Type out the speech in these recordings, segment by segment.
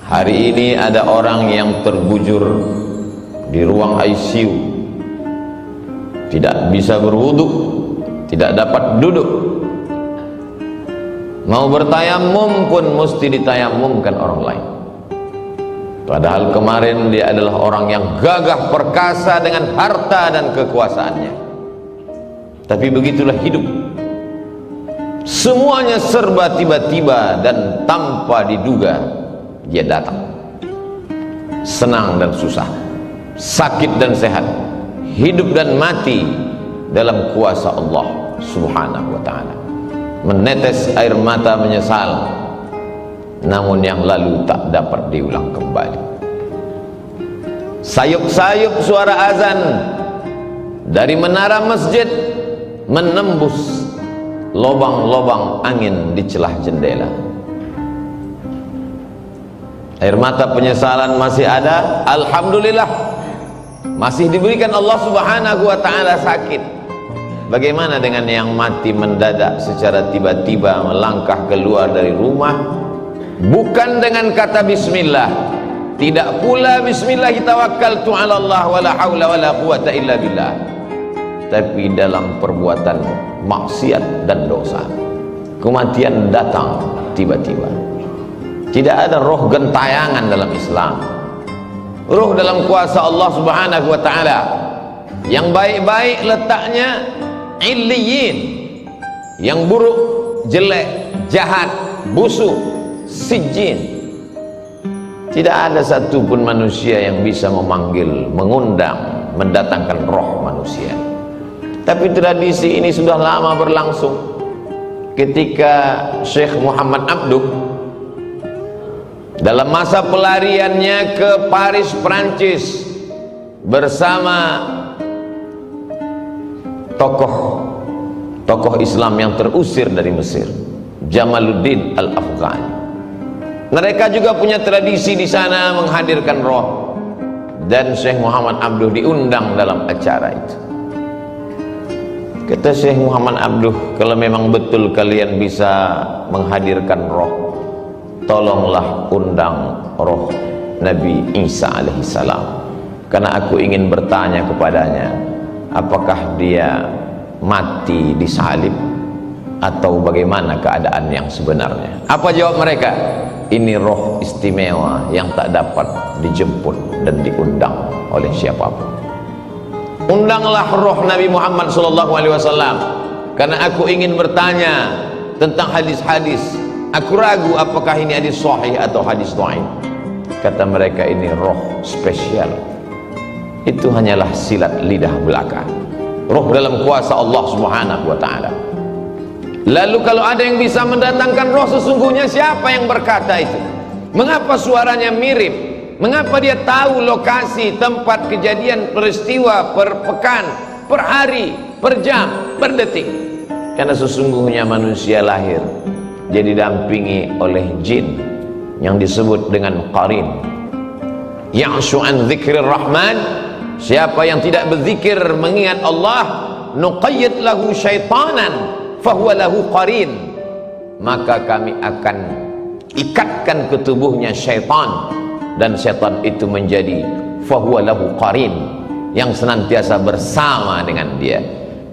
Hari ini ada orang yang terbujur di ruang ICU, tidak bisa berwudu, tidak dapat duduk, mau bertayamum pun mesti ditayamumkan orang lain. Padahal kemarin dia adalah orang yang gagah perkasa dengan harta dan kekuasaannya. Tapi begitulah hidup, semuanya serba tiba-tiba dan tanpa diduga. Dia datang, senang dan susah, sakit dan sehat, hidup dan mati dalam kuasa Allah Subhanahu wa ta'ala. Menetes air mata menyesal, namun yang lalu tak dapat diulang kembali. Sayup-sayup suara azan dari menara masjid menembus lobang-lobang angin di celah jendela. Air mata penyesalan masih ada, alhamdulillah masih diberikan Allah Subhanahu wa ta'ala sakit. Bagaimana dengan yang mati mendadak secara tiba-tiba melangkah keluar dari rumah, bukan dengan kata bismillah, tidak pula bismillah tawakkaltu 'ala Allah wala haula wala quwata illa billah, tapi dalam perbuatan maksiat dan dosa. Kematian datang tiba-tiba. Tidak ada roh gentayangan dalam Islam. Roh dalam kuasa Allah Subhanahu wa ta'ala. Yang baik-baik letaknya illiyin, yang buruk, jelek, jahat, busuk, sijjin. Tidak ada satupun manusia yang bisa memanggil, mengundang, mendatangkan roh manusia. Tapi tradisi ini sudah lama berlangsung. Ketika Syekh Muhammad Abduh dalam masa pelariannya ke Paris, Prancis, bersama tokoh Islam yang terusir dari Mesir, Jamaluddin Al-Afghani. Mereka juga punya tradisi di sana menghadirkan roh, dan Syekh Muhammad Abduh diundang dalam acara itu. Kata Syekh Muhammad Abduh, kalau memang betul kalian bisa menghadirkan roh, tolonglah undang roh Nabi Isa alaihissalam, karena aku ingin bertanya kepadanya, apakah dia mati disalib atau bagaimana keadaan yang sebenarnya. Apa jawab mereka? Ini roh istimewa yang tak dapat dijemput dan diundang oleh siapapun. Undanglah roh Nabi Muhammad SAW, karena aku ingin bertanya tentang hadis-hadis. Aku ragu apakah ini hadis sahih atau hadis dhaif. Kata mereka, ini roh spesial, itu hanyalah silat lidah belaka, roh dalam kuasa Allah Subhanahu wa ta'ala. Lalu kalau ada yang bisa mendatangkan roh sesungguhnya, siapa yang berkata itu? Mengapa suaranya mirip? Mengapa dia tahu lokasi tempat kejadian peristiwa per pekan, per hari, per jam, per detik? Karena sesungguhnya manusia lahir dia didampingi oleh jin yang disebut dengan qarin. Ya'shu an dzikrir rahman, siapa yang tidak berzikir mengingat Allah, nuqayyid lahu syaitanan fahuwa lahu qarin, maka kami akan ikatkan ke tubuhnya syaitan, dan syaitan itu menjadi fahuwa lahu qarin, yang senantiasa bersama dengan dia.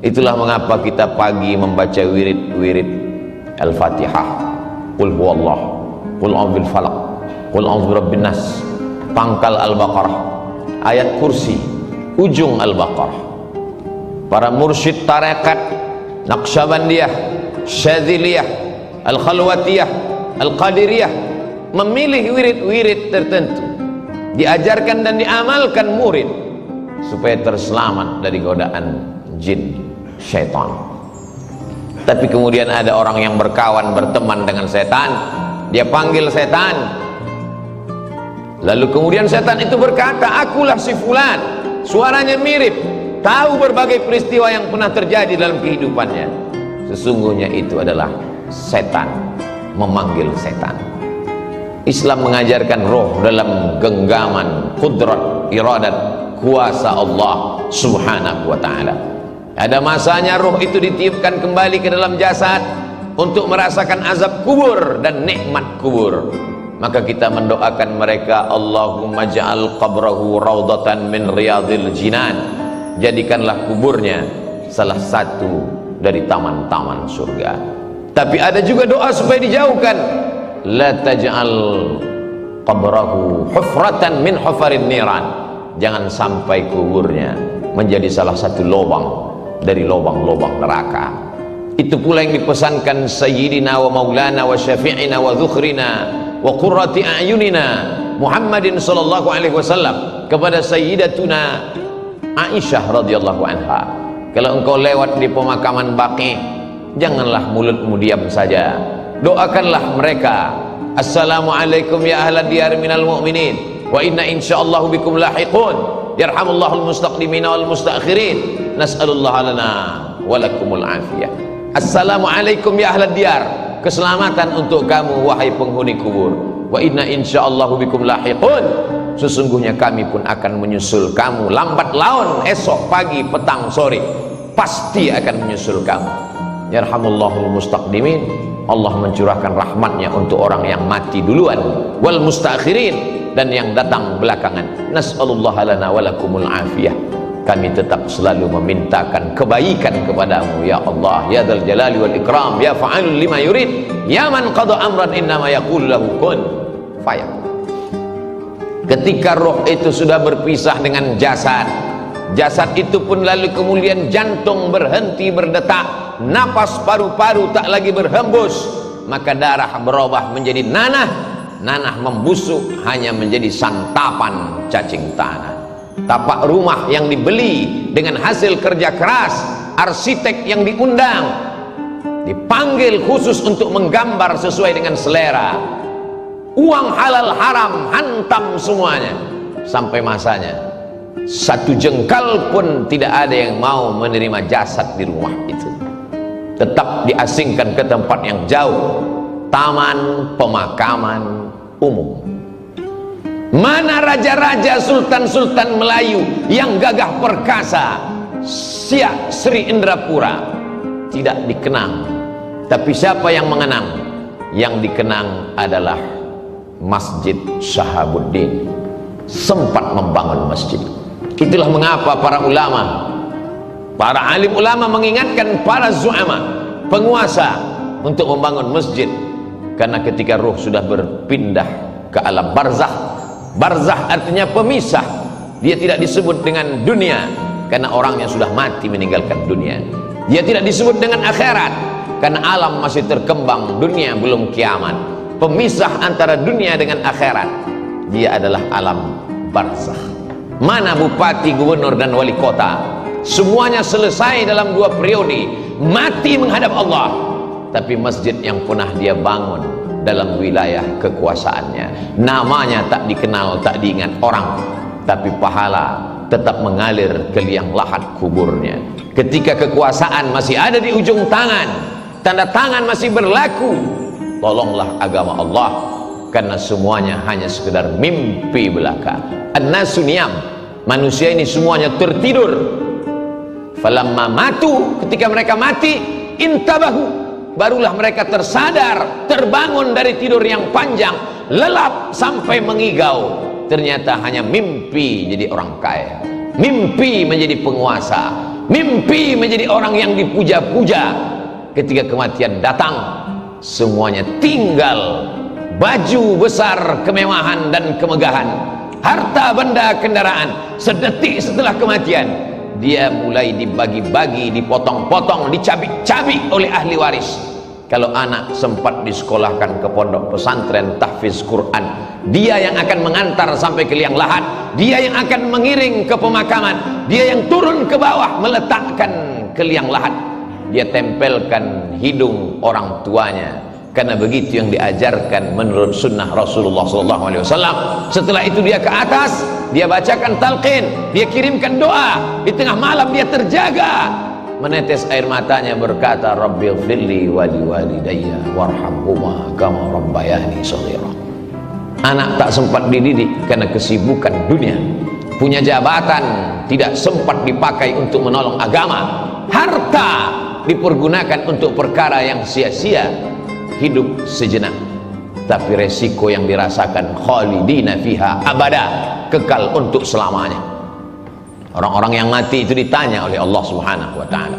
Itulah mengapa kita pagi membaca wirid-wirid Al-Fatihah, Qul huwallah, Qul a'udzu bil falaq, Qul a'udzu birabbin nas, pangkal Al-Baqarah, ayat kursi, ujung Al-Baqarah. Para mursyid tarekat Naqsyabandiyah, Syadziliyah, Al-Khalwatiyah, Al-Qadiriyah memilih wirid-wirid tertentu, diajarkan dan diamalkan murid supaya terselamat dari godaan jin syaitan. Tapi kemudian ada orang yang berkawan, berteman dengan setan, dia panggil setan, lalu kemudian setan itu berkata, akulah si fulan, suaranya mirip, tahu berbagai peristiwa yang pernah terjadi dalam kehidupannya. Sesungguhnya itu adalah setan memanggil setan. Islam mengajarkan roh dalam genggaman qudrat, iradat, kuasa Allah Subhanahu wa ta'ala. Ada masanya roh itu ditiupkan kembali ke dalam jasad untuk merasakan azab kubur dan nikmat kubur. maka kita mendoakan mereka, Allahumma ja'al qabrahu raudatan min riyadil jinan, jadikanlah kuburnya salah satu dari taman-taman surga. Tapi ada juga doa supaya dijauhkan, la taj'al qabrahu hufratan min hufarin niran, jangan sampai kuburnya menjadi salah satu lubang dari lubang-lubang neraka. Itu pula yang dipesankan Sayyidina wa Maulana wa Syafi'ina wa Dzukhrina wa Qurrati A'yunina Muhammadin sallallahu alaihi wasallam kepada Sayyidatuna Aisyah radhiyallahu anha. Kalau engkau lewat di pemakaman Baqi, janganlah mulutmu diam saja, doakanlah mereka, assalamualaikum ya ahlad diyar minal mu'minin wa inna insyaallahu bikum lahiqun, yarhamullahul mustaqdimina wal mustaakhirin, nas'alullaha lana walakumul afiyah. Assalamualaikum ya ahlad diyar, keselamatan untuk kamu wahai penghuni kubur. Wa inna insyaallahu bikum lahiqun, sesungguhnya kami pun akan menyusul kamu lambat laun, esok pagi petang sore pasti akan menyusul kamu. Yarhamullahul mustaqdimin, Allah mencurahkan rahmatnya untuk orang yang mati duluan, wal mustaakhirin, dan yang datang belakangan. Nas'alullaha lana walakumul afiyah, kami tetap selalu memintakan kebaikan kepadamu ya Allah, ya dzal jalali wal ikram, ya fa'alul lima yurid, ya man qada amran innama yaqulu lahu kun fayakun. Ketika roh itu sudah berpisah dengan jasad, jasad itu pun lalu kemudian jantung berhenti berdetak, napas paru-paru tak lagi berhembus, maka darah berubah menjadi nanah, nanah membusuk hanya menjadi santapan cacing tanah. Tapak rumah yang dibeli dengan hasil kerja keras, arsitek yang diundang, dipanggil khusus untuk menggambar sesuai dengan selera, uang halal haram hantam semuanya, sampai masanya satu jengkal pun tidak ada yang mau menerima jasad di rumah itu, tetap diasingkan ke tempat yang jauh, taman pemakaman umum. Mana raja-raja, sultan-sultan Melayu yang gagah perkasa, Siak Sri Indrapura, tidak dikenang. Tapi siapa yang mengenang? Yang dikenang adalah Masjid Syahabuddin, sempat membangun masjid. Itulah mengapa para ulama, para alim ulama mengingatkan para zu'ama, penguasa, untuk membangun masjid. Karena ketika ruh sudah berpindah ke alam barzakh, barzakh artinya pemisah, dia tidak disebut dengan dunia karena orangnya sudah mati meninggalkan dunia. Dia tidak disebut dengan akhirat karena alam masih terkembang, dunia belum kiamat. Pemisah antara dunia dengan akhirat, dia adalah alam barzakh. Mana bupati, gubernur dan wali kota, semuanya selesai dalam 2 periode, mati menghadap Allah. Tapi masjid yang pernah dia bangun dalam wilayah kekuasaannya, namanya tak dikenal, tak diingat orang, tapi pahala tetap mengalir ke liang lahat kuburnya. Ketika kekuasaan masih ada di ujung tangan, tanda tangan masih berlaku, tolonglah agama Allah, karena semuanya hanya sekedar mimpi belaka. An-nasu niyam, manusia ini semuanya tertidur. Falamma matu, ketika mereka mati, intabahu, barulah mereka tersadar, terbangun dari tidur yang panjang, lelap sampai mengigau. Ternyata hanya mimpi jadi orang kaya, mimpi menjadi penguasa, mimpi menjadi orang yang dipuja-puja. Ketika kematian datang, semuanya tinggal baju besar, kemewahan dan kemegahan, harta benda kendaraan. Sedetik setelah kematian, dia mulai dibagi-bagi, dipotong-potong, dicabik-cabik oleh ahli waris. Kalau anak sempat disekolahkan ke pondok pesantren tahfiz Quran, dia yang akan mengantar sampai ke liang lahat, dia yang akan mengiring ke pemakaman, dia yang turun ke bawah meletakkan ke liang lahat, dia tempelkan hidung orang tuanya, karena begitu yang diajarkan menurut sunnah Rasulullah SAW. Setelah itu dia ke atas, dia bacakan talqin, dia kirimkan doa. Di tengah malam dia terjaga, menetes air matanya, berkata, Rabbighfirli wa liwalidayya warhamhuma kama rabbayani shaghira. Anak tak sempat dididik karena kesibukan dunia, punya jabatan tidak sempat dipakai untuk menolong agama, harta dipergunakan untuk perkara yang sia-sia, hidup sejenak. tapi resiko yang dirasakan khalidina fiha abada, kekal untuk selamanya. Orang-orang yang mati itu ditanya oleh Allah Subhanahu wa ta'ala,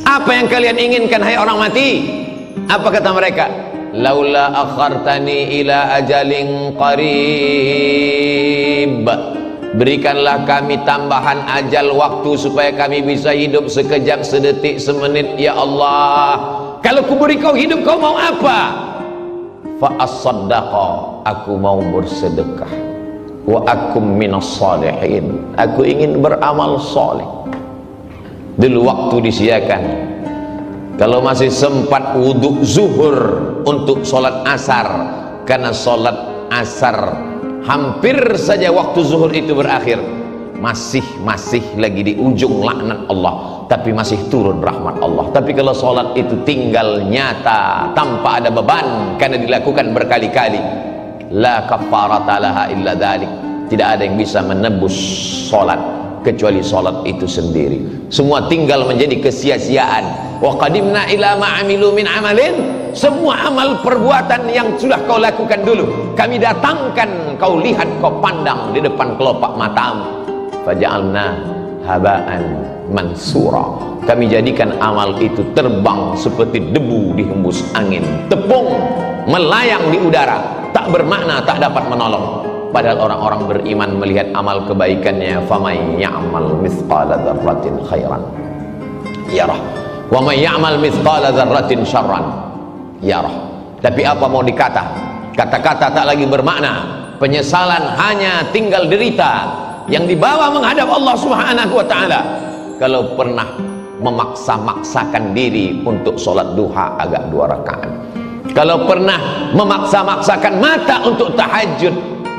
apa yang kalian inginkan hai orang mati? Apa kata mereka? Laula akhartani ila ajalin qarib, berikanlah kami tambahan ajal waktu supaya kami bisa hidup sekejap, sedetik, semenit ya Allah. Kalau kuberi kau hidup, kau mau apa? Fa as-saddaqa, aku mau bersedekah. Wa akum minas salihin, aku ingin beramal soleh. Dulu waktu disiakan, kalau masih sempat wudhu zuhur untuk sholat asar, karena sholat asar hampir saja waktu zuhur itu berakhir, masih lagi di ujung laknat Allah, tapi masih turun rahmat Allah. Tapi kalau sholat itu tinggal nyata tanpa ada beban karena dilakukan berkali-kali, la kafarata laha illa dzalik, tidak ada yang bisa menebus sholat kecuali sholat itu sendiri. Semua tinggal menjadi kesia-siaan. Wa qadimna ila ma'amilu min amalin, semua amal perbuatan yang sudah kau lakukan dulu kami datangkan, kau lihat, kau pandang di depan kelopak matamu. Faja'alna haba'an mansura, kami jadikan amal itu terbang seperti debu dihembus angin, tepung melayang di udara, tak bermakna, tak dapat menolong. Padahal orang-orang beriman melihat amal kebaikannya, faman ya'mal mithqala dzarratin khairan yarah wa man ya'mal mithqala dzarratin syarran yarah. Tapi apa mau dikata? Kata-kata tak lagi bermakna, penyesalan hanya tinggal derita yang dibawa menghadap Allah Subhanahu wa ta'ala. Kalau pernah memaksa-maksakan diri untuk sholat duha agak 2 rakaat, kalau pernah memaksa-maksakan mata untuk tahajud,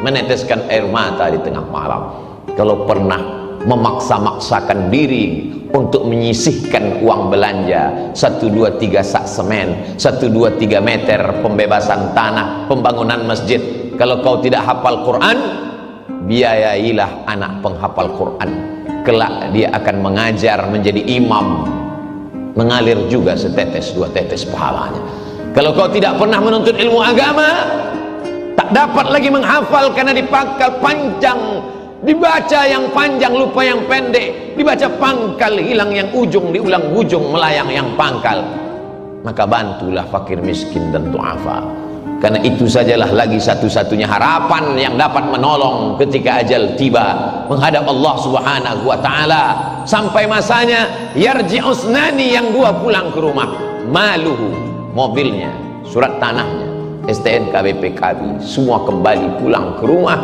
meneteskan air mata di tengah malam, kalau pernah memaksa-maksakan diri untuk menyisihkan uang belanja 1, 2, 3 sak semen, 1, 2, 3 meter pembebasan tanah, pembangunan masjid. Kalau kau tidak hafal Quran, biayailah anak penghafal Quran, kelak dia akan mengajar menjadi imam, mengalir juga setetes 2 tetes pahalanya. Kalau kau tidak pernah menuntut ilmu agama, tak dapat lagi menghafal karena dipangkal panjang, dibaca yang panjang lupa yang pendek, dibaca pangkal hilang yang ujung, diulang ujung melayang yang pangkal. Maka bantulah fakir miskin dan du'afa, karena itu sajalah lagi satu-satunya harapan yang dapat menolong ketika ajal tiba menghadap Allah Subhanahu wa ta'ala. Sampai masanya yarji'usnani, yang 2 pulang ke rumah, maluhu, mobilnya, surat tanahnya, STNK, BPKB, semua kembali pulang ke rumah.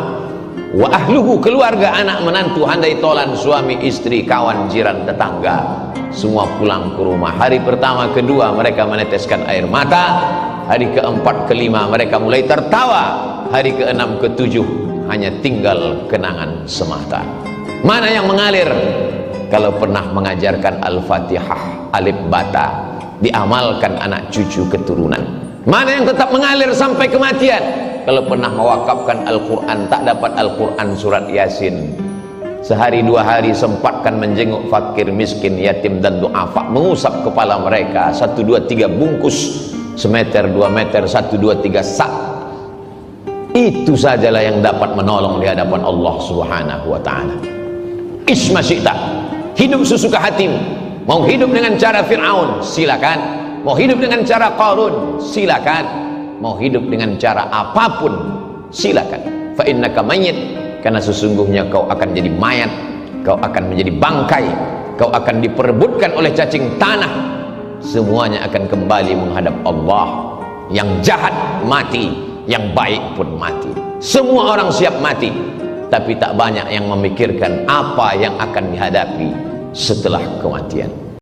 Wa ahluhu, keluarga, anak, menantu, handai tolan, suami, istri, kawan, jiran, tetangga, semua pulang ke rumah. Hari pertama, kedua mereka meneteskan air mata, hari keempat, kelima mereka mulai tertawa, hari keenam, ketujuh hanya tinggal kenangan semata. Mana yang mengalir? Kalau pernah mengajarkan Al-Fatihah, alif bata, diamalkan anak cucu keturunan. Mana yang tetap mengalir sampai kematian? Kalau pernah mewakafkan Al-Quran, tak dapat Al-Quran surat Yasin, sehari 2 hari sempatkan menjenguk fakir miskin, yatim dan du'afa, mengusap kepala mereka, 1, 2, 3 bungkus, semeter 2 meter, 1, 2, 3 sak. Itu sajalah yang dapat menolong di hadapan Allah Subhanahu wa ta'ala. Isma syi'ta, hidup sesuka hatimu. Mau hidup dengan cara Fir'aun, silakan. Mau hidup dengan cara Qarun, silakan. Mau hidup dengan cara apapun, silakan. Fa innaka mayyit, karena sesungguhnya kau akan jadi mayat, kau akan menjadi bangkai, kau akan diperebutkan oleh cacing tanah, semuanya akan kembali menghadap Allah. Yang jahat mati, yang baik pun mati, semua orang siap mati, tapi tak banyak yang memikirkan apa yang akan dihadapi setelah kematian.